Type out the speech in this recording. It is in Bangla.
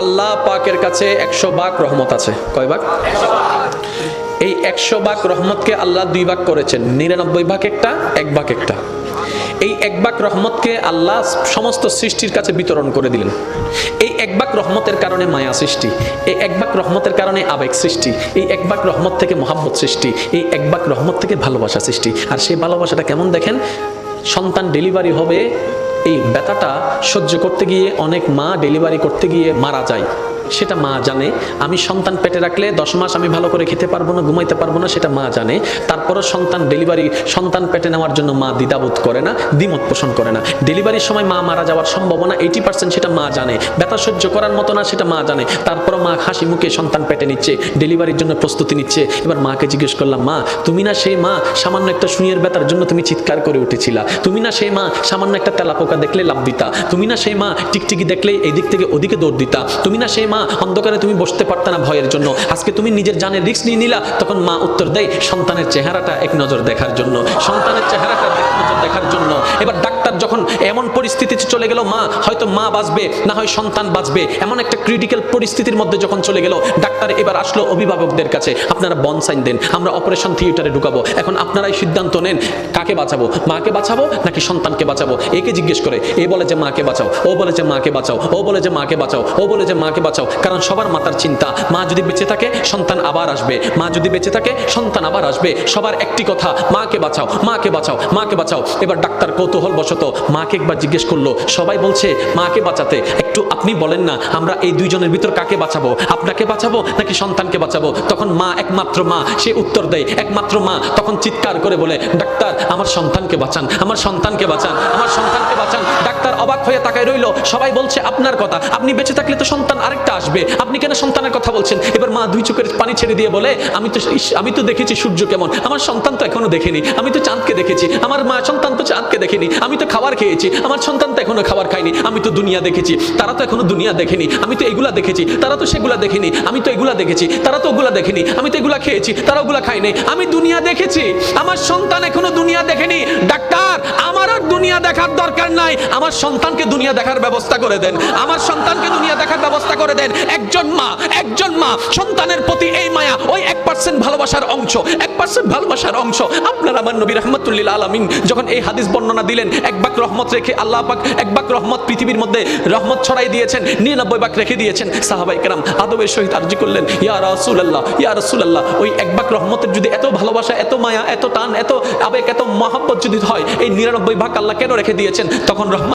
আল্লাহ পাকের কাছে 100 ভাগ রহমত আছে। কয় ভাগ? এই 100 ভাগ রহমতকে আল্লাহ 2 ভাগ করেছেন, 99 ভাগ একটা, 1 ভাগ একটা। এই 1 ভাগ রহমতকে আল্লাহ সমস্ত সৃষ্টির কাছে বিতরণ করে দিলেন। এই 1 ভাগ রহমতের কারণে মায়া সৃষ্টি, এই 1 ভাগ রহমতের কারণে আবেগ সৃষ্টি, এই 1 ভাগ রহমত থেকে মহাব্বত সৃষ্টি, এই 1 ভাগ রহমত থেকে ভালোবাসা সৃষ্টি। আর সেই ভালোবাসাটা কেমন দেখেন, সন্তান ডেলিভারি হবে, এই ব্যথাটা সহ্য করতে গিয়ে অনেক মা ডেলিভারি করতে গিয়ে মারা যায়। সেটা মা জানে। আমি সন্তান পেটে রাখলে 10 মাস আমি ভালো করে খেতে পারবো না, ঘুমাইতে পারবো না, সেটা মা জানে। তারপরও সন্তান পেটে নেওয়ার জন্য মা দ্বিধাবোধ করে না, দ্বিমত পোষণ করে না। ডেলিভারির সময় মা মারা যাওয়ার সম্ভাবনা 80%, সেটা মা জানে। ব্যথা সহ্য করার মতো না, সেটা মা জানে। তারপরও মা হাসি মুখে সন্তান পেটে নিচ্ছে, ডেলিভারির জন্য প্রস্তুতি নিচ্ছে। এবার মাকে জিজ্ঞেস করলাম, মা তুমি না সেই মা সামান্য একটা সুইয়ের ব্যথার জন্য তুমি চিৎকার করে উঠেছিলা? তুমি না সেই মা সামান্য একটা তেলাপোকা দেখলে লাভ দিতা? তুমি না সেই মা টিকটিকি দেখলে এই দিক থেকে ওদিকে দৌড় দিতা? তুমি না সেই মা অন্ধকারে তুমি বসতে পারতা না ভয়ের জন্য? আজকে তুমি নিজের জানের রিস্ক নিয়ে নিলা। তখন মা উত্তর দেয়, সন্তানের চেহারাটা এক নজর দেখার জন্য, সন্তানের চেহারাটা এক নজর দেখার জন্য। এবার ডাক্তার যখন এমন পরিস্থিতিতে চলে গেল, মা হয়তো মা বাঁচবে না হয় সন্তান বাঁচবে, এমন একটা ক্রিটিক্যাল পরিস্থিতির মধ্যে যখন চলে গেল, ডাক্তার এবার আসলো অভিভাবকদের কাছে, আপনারা বন্ড সাইন দেন, আমরা অপারেশন থিয়েটারে ঢুকাবো। এখন আপনারাই সিদ্ধান্ত নেন, কাকে বাঁচাবো, মাকে বাঁচাবো নাকি সন্তানকে বাঁচাবো? একে জিজ্ঞেস করে এ বলে যে মাকে বাঁচাও, ও বলে যে মাকে বাঁচাও, ও বলে যে মাকে বাঁচাও, ও বলে যে মাকে বাঁচাও। কারণ সবার মাথার চিন্তা, মা যদি বেঁচে থাকে সন্তান আবার আসবে, মা যদি বেঁচে থাকে সন্তান আবার আসবে। সবার একটি কথা, মাকে বাঁচাও, মাকে বাঁচাও, মাকে বাঁচাও। এবার ডাক্তার কৌতূহল বশত মাকে একবার জিজ্ঞেস করলো, সবাই বলছে মাকে বাঁচাতে, একটু আপনি বলেন না আমরা এই দুইজনের ভিতর কাকে বাঁচাবো, আপনাকে বাঁচাবো নাকি সন্তানকে বাঁচাবো? তখন মা, একমাত্র মা, সে উত্তর দেয়, একমাত্র মা তখন চিৎকার করে বলে, ডাক্তার আমার সন্তানকে বাঁচান, আমার সন্তানকে বাঁচান, আমার সন্তানকে বাঁচান। ডাক্তার অবাক হয়ে তাকায় রইল। সবাই বলছে আপনার কথা, আপনি বেঁচে থাকলে তো সন্তান আরেকটা আসবে, আপনি কেন সন্তানের কথা বলছেন? এবার মা 2 চোখের পানি ছেড়ে দিয়ে বলে, আমি তো দেখেছি সূর্য কেমন, আমার সন্তান তো এখনো দেখেনি। আমি তো চাঁদকে দেখেছি, আমার মা সন্তান তো চাঁদকে দেখেনি। আমি তো খাবার খেয়েছি, আমার সন্তান তো এখনো খাবার খায়নি। আমি তো দুনিয়া দেখেছি, তারা তো এখনো দুনিয়া দেখেনি। আমি তো এগুলা দেখেছি, তারা তো সেগুলা দেখেনি। আমি তো এগুলা দেখেছি, তারা তো ওগুলা দেখেনি। আমি তো এগুলা খেয়েছি, তারা ওগুলা খায়নি। আমি দুনিয়া দেখেছি, আমার সন্তান এখনো দুনিয়া দেখেনি। ডাক্তার আমার আর দুনিয়া দেখার দরকার নাই, আমার সন্তানকে দুনিয়া দেখার ব্যবস্থা করে দেন, আমার সন্তানকে দুনিয়া দেখার ব্যবস্থা করে দেন। একজন মা সন্তানের প্রতি এই মায়া, ওই 1% ভালোবাসার অংশ, 1% ভালোবাসার অংশ। আপনার আমার নবী রাহমাতুল্লিল আলামিন যখন এই হাদিস বর্ণনা দিলেন, 1 ভাগ রহমত রেখে আল্লাহ পাক 1 ভাগ রহমত পৃথিবীর মধ্যে রহমত ছড়াই দিয়েছেন, 99 ভাগ রেখে দিয়েছেন। সাহাবায়ে কেরাম আদবের সহিত আরজি করলেন, ইয়া রাসূলুল্লাহ, ইয়া রাসূলুল্লাহ, ওই 1 ভাগ রহমতের যদি এত ভালোবাসা, এত মায়া, এত টান, এত আবেগ, এত মহব্বত যদি হয়, এই 99 ভাগ আল্লাহ কেন রেখে দিয়েছেন? তখন রহমত